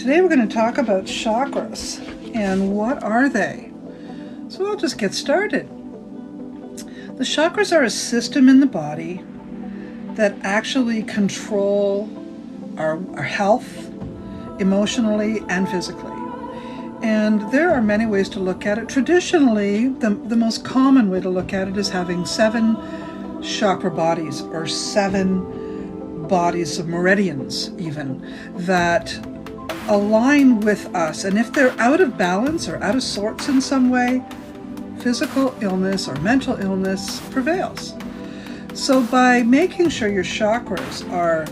Today we're going to talk about chakras and what are they. So I'll just get started. The chakras are a system in the body that actually control our health emotionally and physically. And there are many ways to look at it. Traditionally, the most common way to look at it is having 7 chakra bodies, or 7 bodies of meridians even, that align with us. And if they're out of balance or out of sorts in some way, physical illness or mental illness prevails. So by making sure your chakras are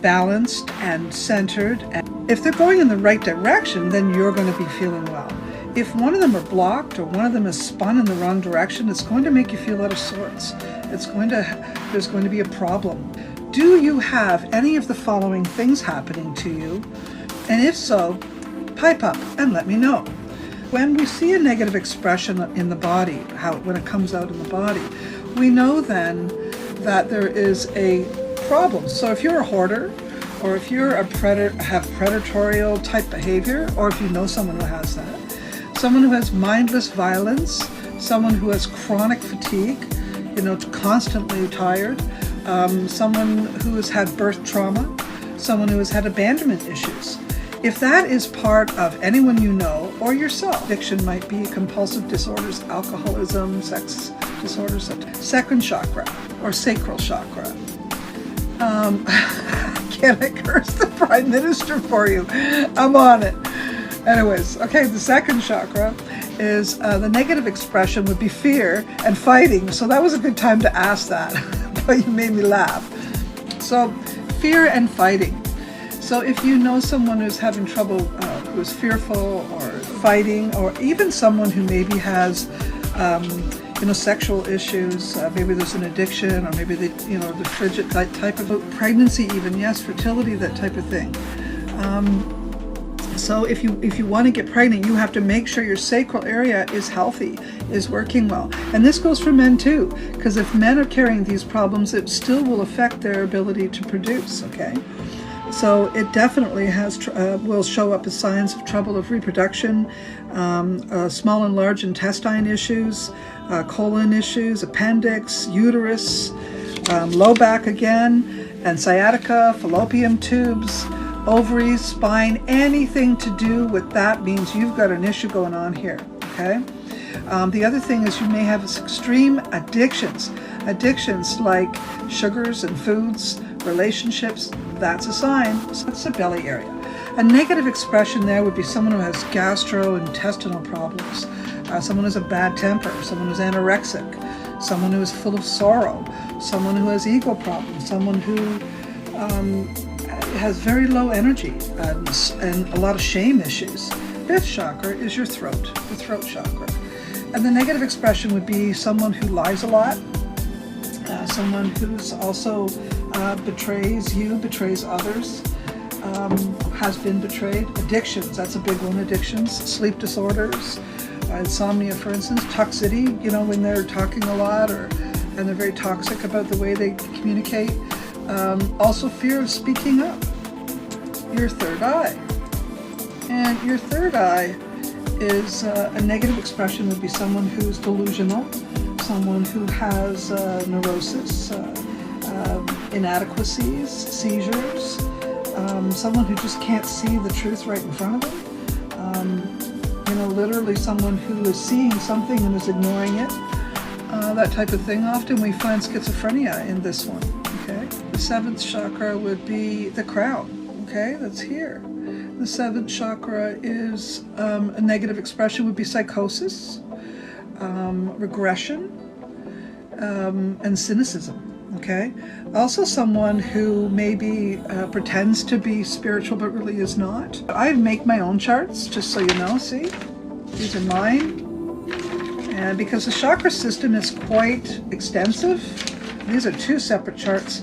balanced and centered, and if they're going in the right direction, then you're going to be feeling well. If one of them are blocked or one of them is spun in the wrong direction, it's going to make you feel out of sorts. There's going to be a problem. Do you have any of the following things happening to you? And if so, pipe up and let me know. When we see a negative expression in the body, when it comes out in the body, we know then that there is a problem. So if you're a hoarder, or if you're have predatorial type behavior, or if you know someone who has that, someone who has mindless violence, someone who has chronic fatigue, constantly tired, someone who has had birth trauma, someone who has had abandonment issues. If that is part of anyone you know or yourself, addiction might be compulsive disorders, alcoholism, sex disorders, second chakra or sacral chakra. Can I curse the Prime Minister for you? I'm on it. Anyways, okay, the second chakra is the negative expression would be fear and fighting. So that was a good time to ask that, but you made me laugh. So fear and fighting. So if you know someone who's having trouble, who's fearful or fighting, or even someone who maybe has, sexual issues, maybe there's an addiction, or maybe the frigid type of pregnancy, even, yes, fertility, that type of thing. So if you want to get pregnant, you have to make sure your sacral area is healthy, is working well. And this goes for men too, because if men are carrying these problems, it still will affect their ability to produce, okay? So it definitely will show up as signs of trouble of reproduction, small and large intestine issues, colon issues, appendix, uterus, low back again, and sciatica, fallopian tubes, ovaries, spine. Anything to do with that means you've got an issue going on here, okay? The other thing is you may have extreme addictions like sugars and foods, relationships. That's a sign. So it's the belly area. A negative expression there would be someone who has gastrointestinal problems, someone who has a bad temper, someone who's anorexic, someone who is full of sorrow, someone who has ego problems, someone who has very low energy and a lot of shame issues. Fifth chakra is your throat, the throat chakra. And the negative expression would be someone who lies a lot, someone who's also betrays others, has been betrayed. Addictions, that's a big one. Addictions, sleep disorders, insomnia, for instance, toxicity, when they're talking a lot and they're very toxic about the way they communicate. Also fear of speaking up. Your third eye. And your third eye is a negative expression would be someone who's delusional, someone who has neurosis, inadequacies, seizures, someone who just can't see the truth right in front of them, literally someone who is seeing something and is ignoring it, that type of thing. Often we find schizophrenia in this one, okay? The 7th chakra would be the crown, okay? That's here. The 7th chakra is a negative expression would be psychosis, regression, and cynicism. Okay. Also someone who maybe pretends to be spiritual but really is not. I make my own charts, just so you know. See, these are mine. And because the chakra system is quite extensive, these are 2 separate charts.